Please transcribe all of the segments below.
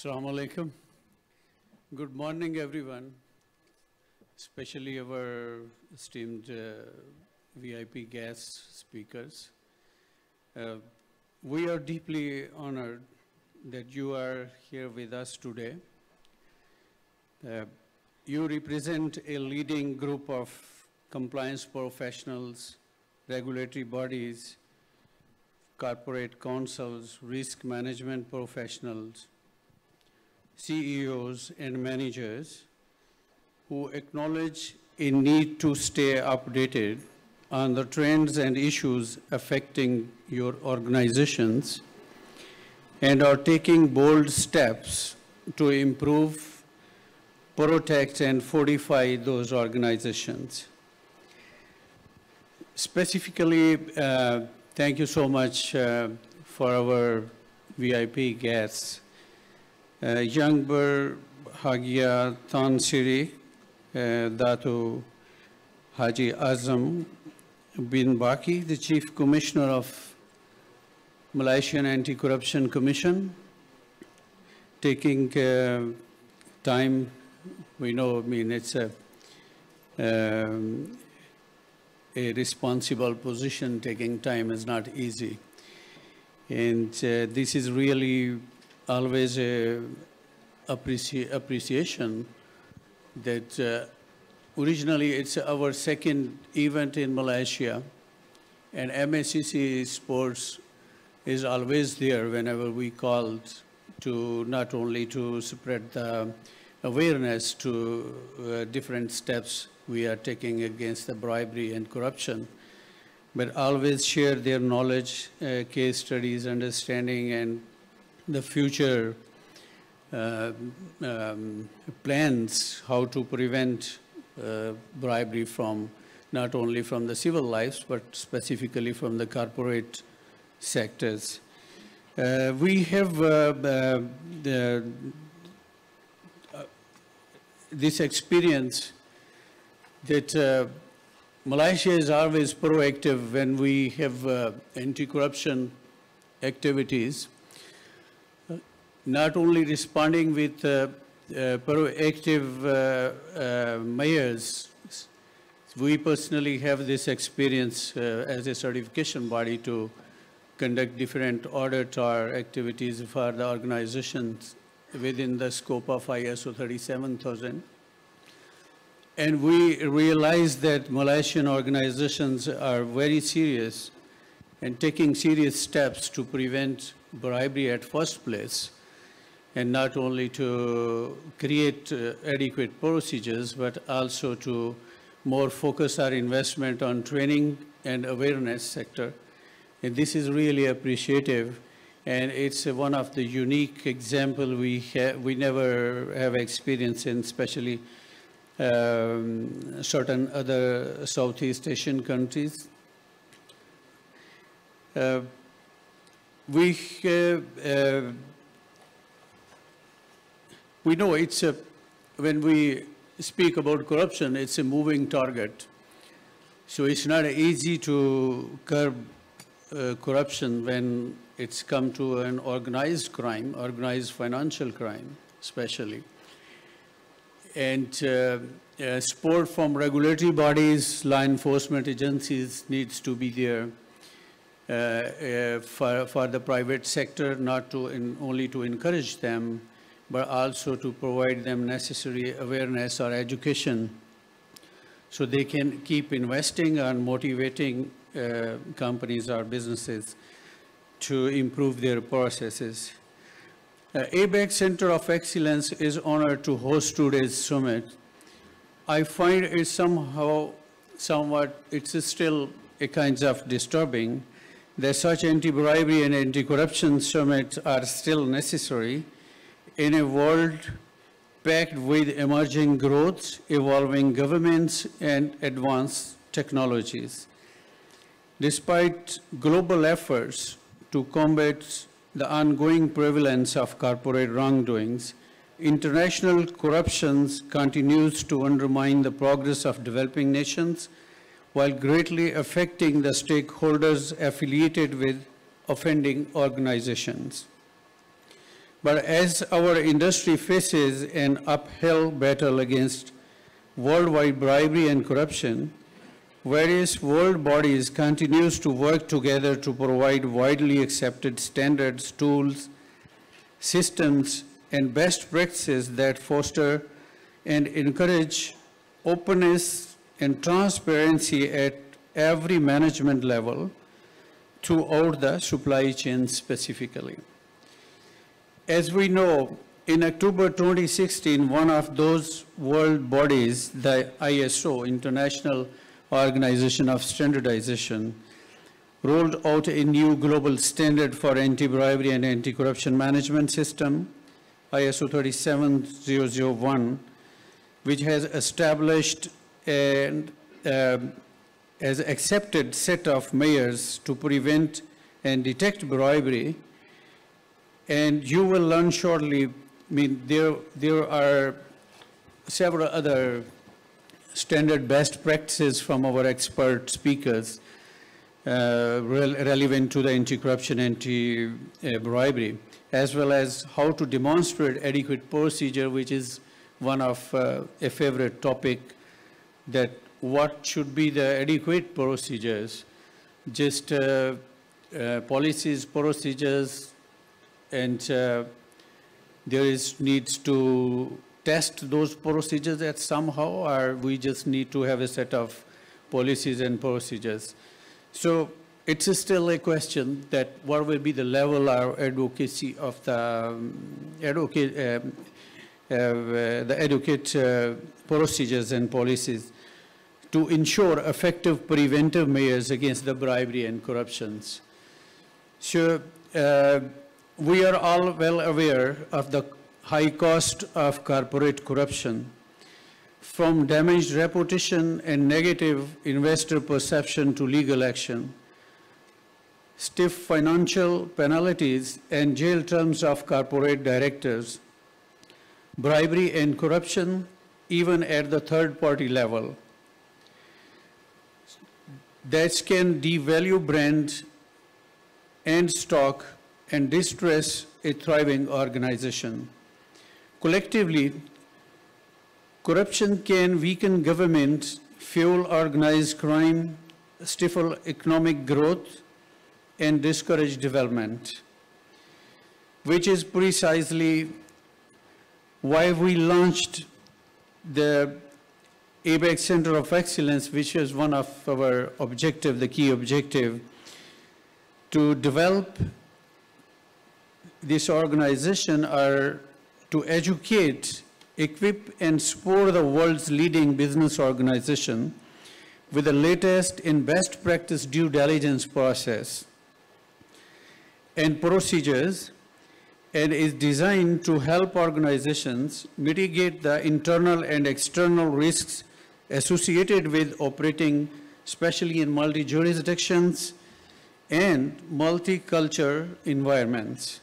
Assalamu alaikum. Good morning, everyone, especially our esteemed VIP guest speakers. We are deeply honored that you are here with us today. You represent a leading group of compliance professionals, regulatory bodies, corporate councils, risk management professionals, CEOs and managers who acknowledge a need to stay updated on the trends and issues affecting your organizations and are taking bold steps to improve, protect, and fortify those organizations. Specifically, thank you so much for our VIP guests. Youngber Hagia Tansiri, Datu Haji Azam bin Baki, the Chief Commissioner of Malaysian Anti-Corruption Commission, taking time. We know, it's a responsible position. Taking time is not easy. And this is really always appreciation that originally it's our second event in Malaysia, and MACC Sports is always there whenever we called to not only to spread the awareness to different steps we are taking against the bribery and corruption, but always share their knowledge, case studies, understanding, and the future plans how to prevent bribery from not only from the civil lives but specifically from the corporate sectors. We have this experience that Malaysia is always proactive when we have anti-corruption activities, not only responding with proactive measures. We personally have this experience as a certification body to conduct different audit or activities for the organizations within the scope of ISO 37000. And we realize that Malaysian organizations are very serious and taking serious steps to prevent bribery at first place, and not only to create adequate procedures, but also to more focus our investment on training and awareness sector. And this is really appreciative, and it's one of the unique example we never have experience in, especially certain other Southeast Asian countries. We know it's when we speak about corruption, it's a moving target. So it's not easy to curb corruption when it's come to an organized crime, organized financial crime, especially. And support from regulatory bodies, law enforcement agencies needs to be there for the private sector, not to only to encourage them, but also to provide them necessary awareness or education so they can keep investing and motivating companies or businesses to improve their processes. ABEC Center of Excellence is honored to host today's summit. I find it somewhat, it's still a kind of disturbing that such anti-bribery and anti-corruption summits are still necessary in a world packed with emerging growth, evolving governments, and advanced technologies. Despite global efforts to combat the ongoing prevalence of corporate wrongdoings, international corruption continues to undermine the progress of developing nations while greatly affecting the stakeholders affiliated with offending organizations. But as our industry faces an uphill battle against worldwide bribery and corruption, various world bodies continue to work together to provide widely accepted standards, tools, systems, and best practices that foster and encourage openness and transparency at every management level throughout the supply chain specifically. As we know, in October 2016, one of those world bodies, the ISO, International Organization of Standardization, rolled out a new global standard for anti-bribery and anti-corruption management system, ISO 37001, which has established and has accepted set of measures to prevent and detect bribery. And you will learn shortly, I mean, there are several other standard best practices from our expert speakers relevant to the anti-corruption, anti-bribery, as well as how to demonstrate adequate procedure, which is one of a favorite topic, that what should be the adequate procedures, just policies, procedures, and there needs to test those procedures that somehow, or we just need to have a set of policies and procedures. So it's still a question that what will be the level of advocacy of the adequate procedures and policies to ensure effective preventive measures against the bribery and corruptions. So we are all well aware of the high cost of corporate corruption, from damaged reputation and negative investor perception to legal action, stiff financial penalties and jail terms of corporate directors, bribery and corruption even at the third-party level, that can devalue brand and stock and distress a thriving organization. Collectively, corruption can weaken government, fuel organized crime, stifle economic growth, and discourage development, which is precisely why we launched the ABEX Center of Excellence, which is one of our objectives, the key objective, to develop this organization are to educate, equip, and support the world's leading business organization with the latest in best practice due diligence process and procedures, and is designed to help organizations mitigate the internal and external risks associated with operating, especially in multi-jurisdictions and multicultural environments.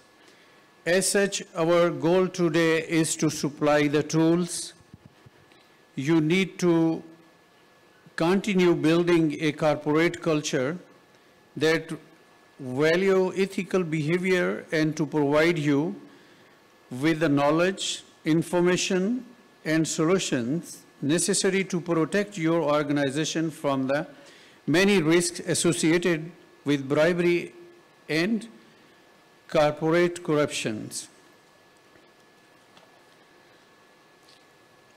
As such, our goal today is to supply the tools you need to continue building a corporate culture that value ethical behavior and to provide you with the knowledge, information, and solutions necessary to protect your organization from the many risks associated with bribery and corporate corruptions.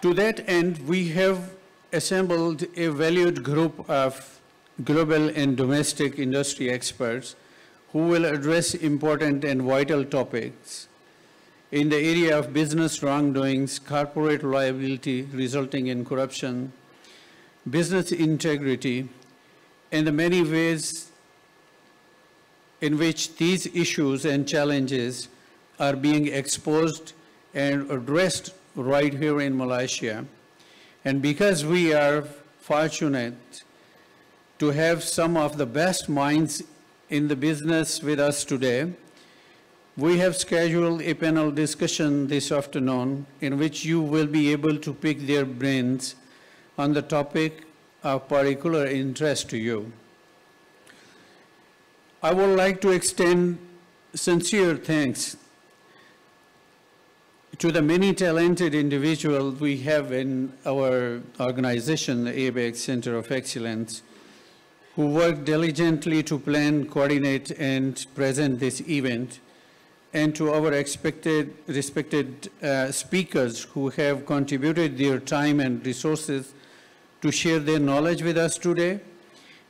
To that end, we have assembled a valued group of global and domestic industry experts who will address important and vital topics in the area of business wrongdoings, corporate liability resulting in corruption, business integrity, and the many ways in which these issues and challenges are being exposed and addressed right here in Malaysia. And because we are fortunate to have some of the best minds in the business with us today, we have scheduled a panel discussion this afternoon in which you will be able to pick their brains on the topic of particular interest to you. I would like to extend sincere thanks to the many talented individuals we have in our organization, the ABEX Center of Excellence, who work diligently to plan, coordinate, and present this event, and to our respected speakers who have contributed their time and resources to share their knowledge with us today.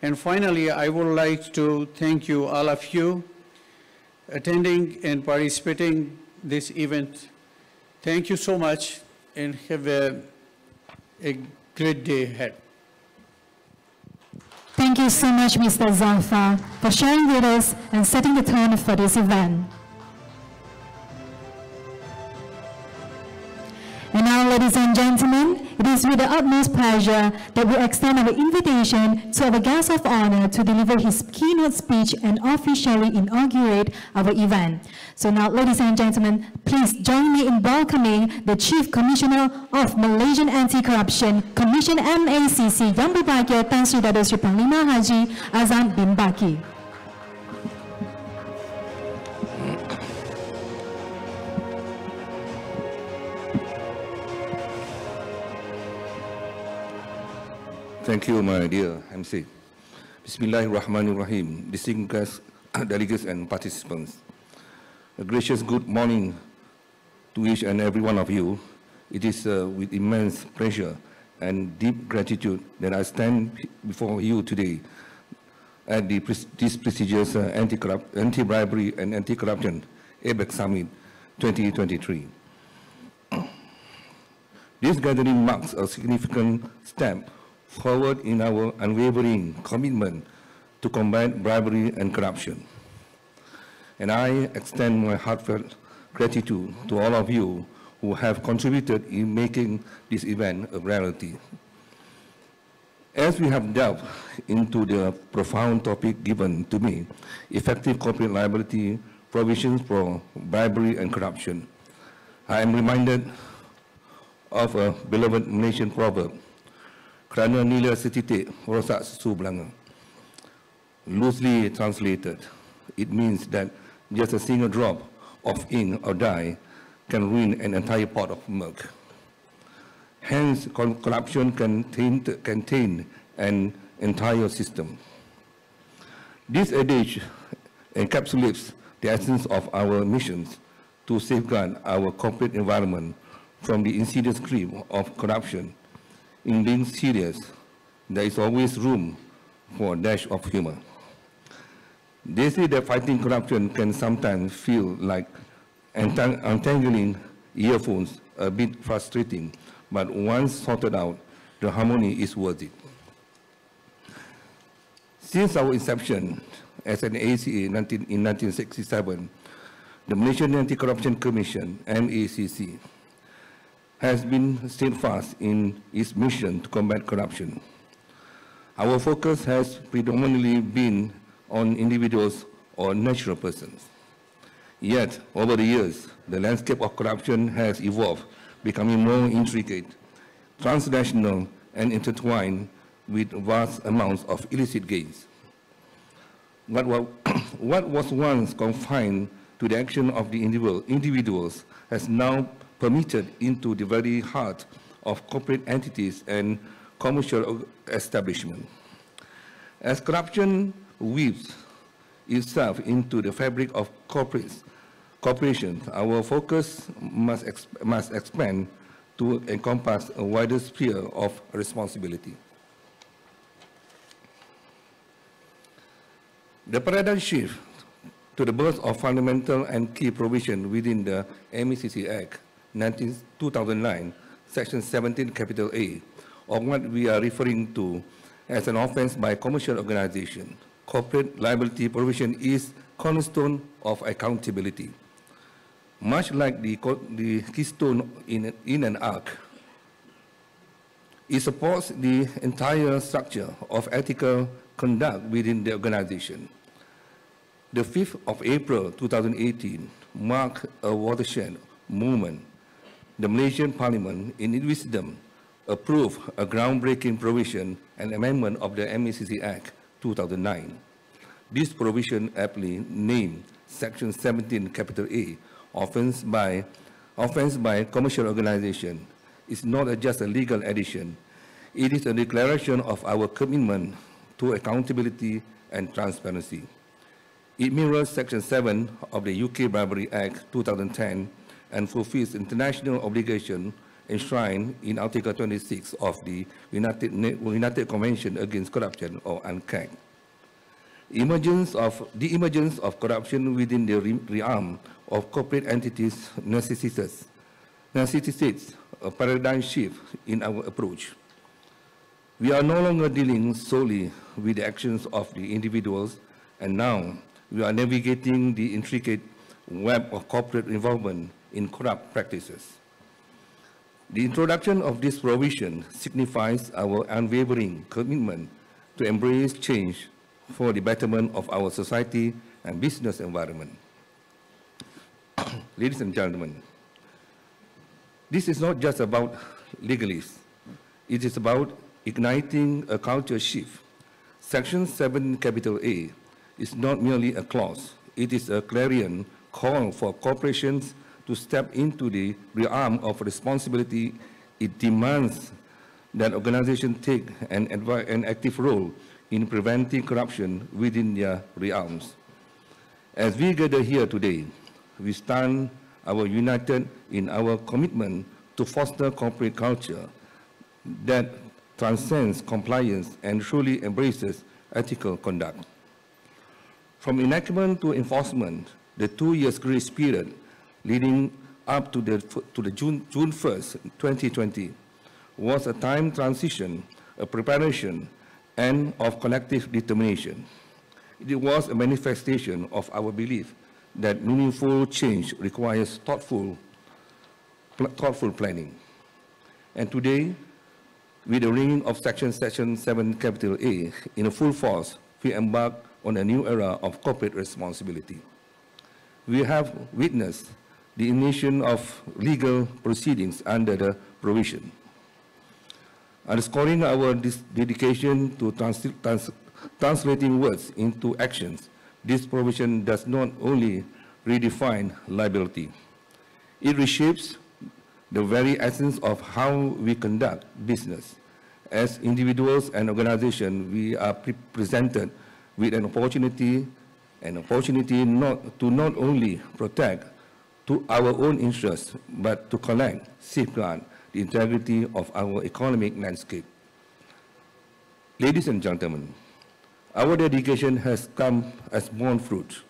And finally, I would like to thank you, all of you, attending and participating this event. Thank you so much, and have a great day ahead. Thank you so much, Mr. Zafar, for sharing with us and setting the tone for this event. And now, ladies and gentlemen, it is with the utmost pleasure that we extend our invitation to our guest of honor to deliver his keynote speech and officially inaugurate our event. So now, ladies and gentlemen, please join me in welcoming the Chief Commissioner of Malaysian Anti-Corruption Commission MACC yang berbahagia Tan Sri Dato' Sri Panglima Haji Azam bin Baki. Thank you, my dear MC. Bismillahirrahmanirrahim. Distinguished delegates and participants. A gracious good morning to each and every one of you. It is with immense pleasure and deep gratitude that I stand before you today at this prestigious Anti-Bribery and Anti-Corruption ABEC Summit 2023. This gathering marks a significant step forward in our unwavering commitment to combat bribery and corruption. And I extend my heartfelt gratitude to all of you who have contributed in making this event a reality. As we have delved into the profound topic given to me, effective corporate liability provisions for bribery and corruption, I am reminded of a beloved Malaysian proverb, kerana nila setitik rosak susu belanga. Loosely translated, it means that just a single drop of ink or dye can ruin an entire pot of milk. Hence, corruption can taint an entire system. This adage encapsulates the essence of our missions to safeguard our corporate environment from the insidious grip of corruption. In being serious, there is always room for a dash of humor. They say that fighting corruption can sometimes feel like untangling earphones, a bit frustrating, but once sorted out, the harmony is worth it. Since our inception as an ACA in 1967, the Malaysian Anti-Corruption Commission, MACC, has been steadfast in its mission to combat corruption. Our focus has predominantly been on individuals or natural persons. Yet, over the years, the landscape of corruption has evolved, becoming more intricate, transnational, and intertwined with vast amounts of illicit gains. What was once confined to the action of the individuals has now permitted into the very heart of corporate entities and commercial establishment. As corruption weaves itself into the fabric of corporations, our focus must expand to encompass a wider sphere of responsibility. The paradigm shift to the birth of fundamental and key provision within the MACC Act 2009, Section 17, capital A, of what we are referring to as an offense by commercial organization. Corporate liability provision is cornerstone of accountability. Much like the keystone in an arc, it supports the entire structure of ethical conduct within the organization. The 5th of April 2018 marked a watershed moment. The Malaysian Parliament, in its wisdom, approved a groundbreaking provision and amendment of the MACC Act 2009. This provision aptly named Section 17, capital A, offense by offense by commercial organization is not just a legal addition. It is a declaration of our commitment to accountability and transparency. It mirrors Section 7 of the UK Bribery Act 2010 and fulfills international obligation enshrined in Article 26 of the United Convention Against Corruption, or UNCAC. The emergence of corruption within the realm of corporate entities necessitates a paradigm shift in our approach. We are no longer dealing solely with the actions of the individuals, and now we are navigating the intricate web of corporate involvement in corrupt practices. The introduction of this provision signifies our unwavering commitment to embrace change for the betterment of our society and business environment. Ladies and gentlemen, this is not just about legalists. It is about igniting a culture shift. Section 7, capital A, is not merely a clause. It is a clarion call for corporations to step into the realm of responsibility. It demands that organizations take an active role in preventing corruption within their realms. As we gather here today, we stand united in our commitment to foster corporate culture that transcends compliance and truly embraces ethical conduct. From enactment to enforcement, the 2 years grace period leading up to the June 1st, 2020, was a time transition, a preparation, and of collective determination. It was a manifestation of our belief that meaningful change requires thoughtful planning. And today, with the ringing of Section 7, capital A, in a full force, we embark on a new era of corporate responsibility. We have witnessed the initiation of legal proceedings under the provision. Underscoring our dedication to translating words into actions, this provision does not only redefine liability, it reshapes the very essence of how we conduct business. As individuals and organizations, we are presented with an opportunity not only protect to our own interests, but to collect, safeguard the integrity of our economic landscape. Ladies and gentlemen, our dedication has borne fruit.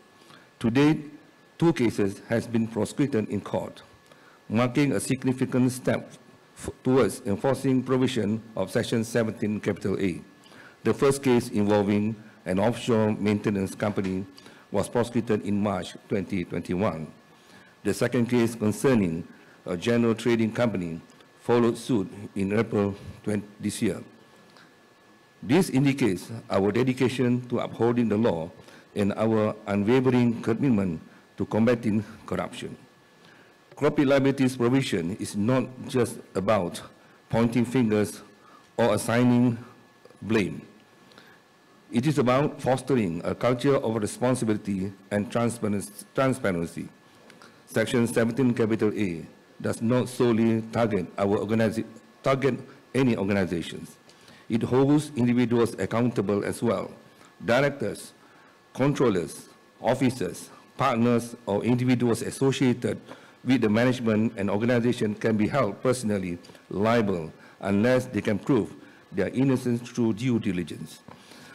To date, 2 cases have been prosecuted in court, marking a significant step towards enforcing provision of Section 17, capital A. The first case, involving an offshore maintenance company, was prosecuted in March 2021. The second case, concerning a general trading company, followed suit in April this year. This indicates our dedication to upholding the law and our unwavering commitment to combating corruption. Corporate liabilities provision is not just about pointing fingers or assigning blame. It is about fostering a culture of responsibility and transparency. Section 17, capital A, does not solely target any organizations. It holds individuals accountable as well. Directors, controllers, officers, partners, or individuals associated with the management and organization can be held personally liable unless they can prove their innocence through due diligence.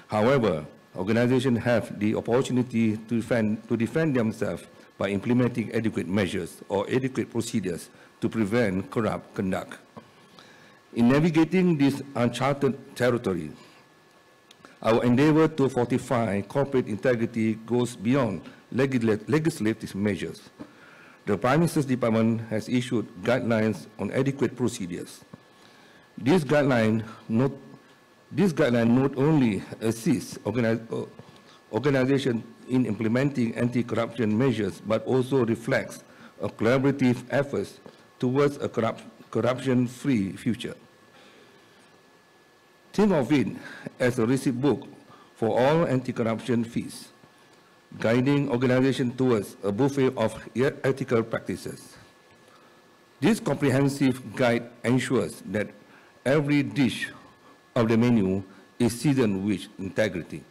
However, organizations have the opportunity to defend themselves by implementing adequate measures or adequate procedures to prevent corrupt conduct. In navigating this uncharted territory, our endeavor to fortify corporate integrity goes beyond legislative measures. The Prime Minister's Department has issued guidelines on adequate procedures. These guidelines not only assist organizations in implementing anti-corruption measures, but also reflects a collaborative effort towards a corruption-free future. Think of it as a receipt book for all anti-corruption fees, guiding organizations towards a buffet of ethical practices. This comprehensive guide ensures that every dish of the menu is seasoned with integrity.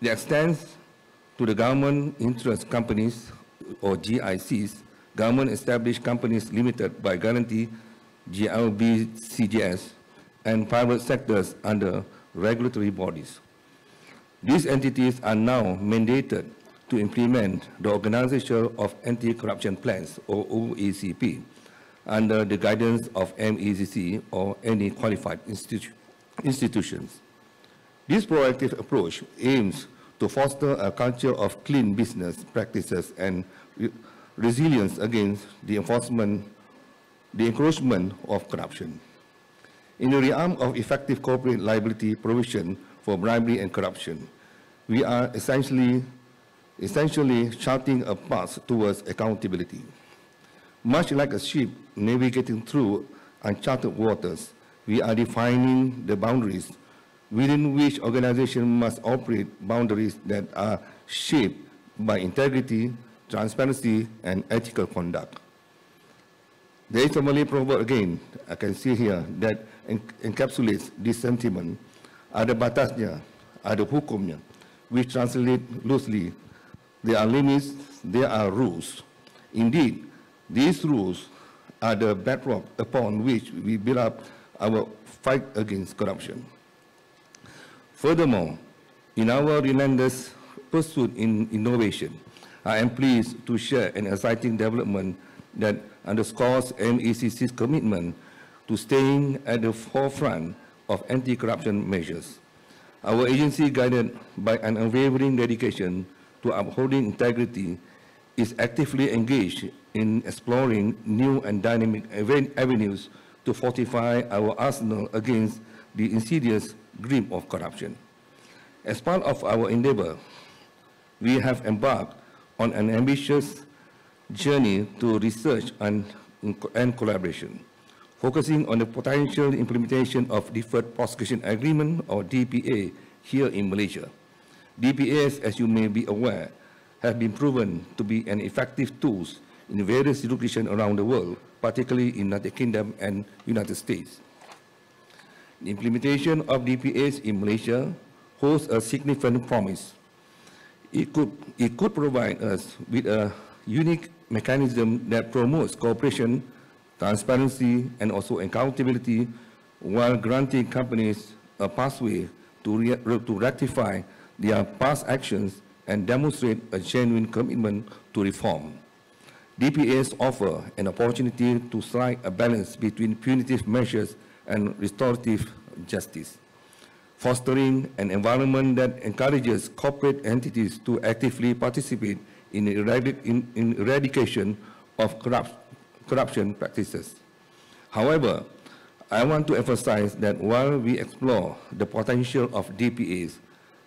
It extends to the government interest companies, or GICs, government established companies limited by guarantee, GLB-CGS, and private sectors under regulatory bodies. These entities are now mandated to implement the Organization of Anti-Corruption Plans, or OACP, under the guidance of MECC or any qualified institutions. This proactive approach aims to foster a culture of clean business practices and resilience against the encroachment of corruption. In the realm of effective corporate liability provision for bribery and corruption, we are essentially charting a path towards accountability. Much like a ship navigating through uncharted waters, we are defining the boundaries within which organizations must operate, boundaries that are shaped by integrity, transparency, and ethical conduct. There is a Malay proverb again, I can see here, that encapsulates this sentiment. Ada batasnya, ada hukumnya, which translate loosely, there are limits, there are rules. Indeed, these rules are the bedrock upon which we build up our fight against corruption. Furthermore, in our relentless pursuit in innovation, I am pleased to share an exciting development that underscores MECC's commitment to staying at the forefront of anti-corruption measures. Our agency, guided by an unwavering dedication to upholding integrity, is actively engaged in exploring new and dynamic avenues to fortify our arsenal against the insidious grip of corruption. As part of our endeavor, we have embarked on an ambitious journey to research and collaboration, focusing on the potential implementation of Deferred Prosecution Agreement, or DPA, here in Malaysia. DPAs, as you may be aware, have been proven to be an effective tool in various jurisdictions around the world, particularly in the United Kingdom and United States. The implementation of DPAs in Malaysia holds a significant promise. It could provide us with a unique mechanism that promotes cooperation, transparency, and also accountability, while granting companies a pathway to rectify their past actions and demonstrate a genuine commitment to reform. DPAs offer an opportunity to strike a balance between punitive measures and restorative justice, fostering an environment that encourages corporate entities to actively participate in eradication of corruption practices. However, I want to emphasize that while we explore the potential of DPAs,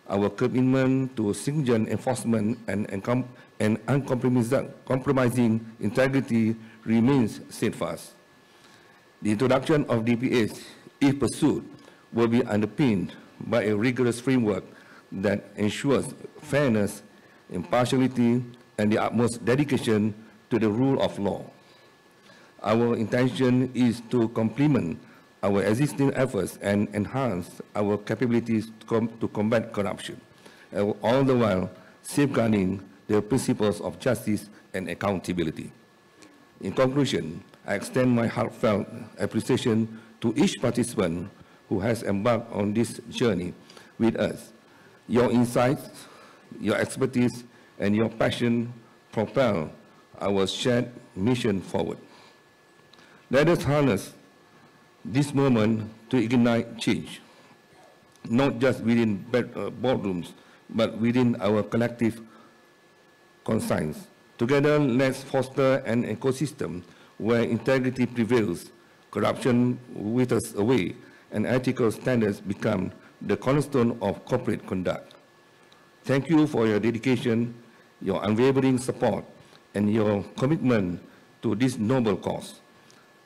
our commitment to stringent enforcement and uncompromising integrity remains steadfast. The introduction of DPAs, if pursued, will be underpinned by a rigorous framework that ensures fairness, impartiality, and the utmost dedication to the rule of law. Our intention is to complement our existing efforts and enhance our capabilities to combat corruption, all the while safeguarding the principles of justice and accountability. In conclusion, I extend my heartfelt appreciation to each participant who has embarked on this journey with us. Your insights, your expertise, and your passion propel our shared mission forward. Let us harness this moment to ignite change, not just within boardrooms, but within our collective conscience. Together, let's foster an ecosystem where integrity prevails, corruption withers away, and ethical standards become the cornerstone of corporate conduct. Thank you for your dedication, your unwavering support, and your commitment to this noble cause.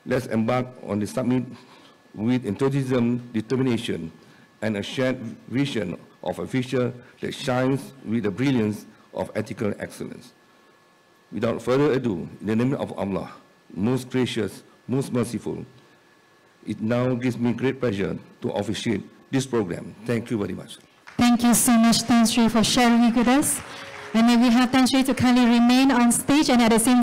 Let's embark on the summit with enthusiasm, determination, and a shared vision of a future that shines with the brilliance of ethical excellence. Without further ado, in the name of Allah, most gracious, most merciful. It now gives me great pleasure to officiate this program. Thank you very much. Thank you so much, Tan Sri, for sharing it with us. And may we have Tan Sri to kindly remain on stage and at the same